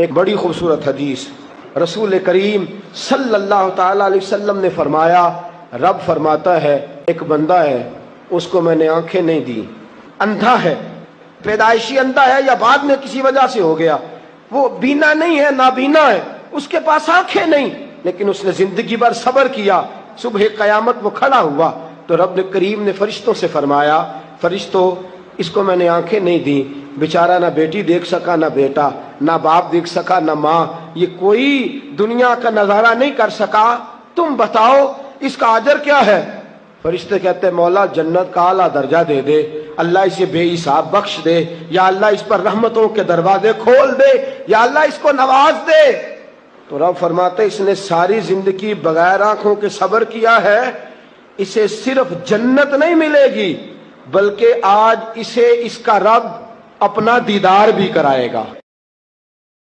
ایک بڑی خوبصورت حدیث، رسول کریم صلی اللہ تعالی علیہ وسلم نے فرمایا، رب فرماتا ہے ایک بندہ ہے، اس کو میں نے آنکھیں نہیں دی، اندھا ہے، پیدائشی اندھا ہے یا بعد میں کسی وجہ سے ہو گیا، وہ بینا نہیں ہے، نابینا ہے، اس کے پاس آنکھیں نہیں، لیکن اس نے زندگی بھر صبر کیا، صبح قیامت وہ کھڑا ہوا تو رب کریم نے فرشتوں سے فرمایا، فرشتوں اس کو میں نے آنکھیں نہیں دی، بیچارہ نہ بیٹی دیکھ سکا نہ بیٹا، نہ باپ دیکھ سکا نہ ماں، یہ کوئی دنیا کا نظارہ نہیں کر سکا، تم بتاؤ اس کا اجر کیا ہے؟ فرشتے کہتے ہیں مولا جنت کا اعلیٰ درجہ دے دے، اللہ اسے بے حساب بخش دے، یا اللہ اس پر رحمتوں کے دروازے کھول دے، یا اللہ اس کو نواز دے۔ تو رب فرماتے اس نے ساری زندگی بغیر آنکھوں کے صبر کیا ہے، اسے صرف جنت نہیں ملے گی بلکہ آج اسے اس کا رب اپنا دیدار بھی کرائے گا۔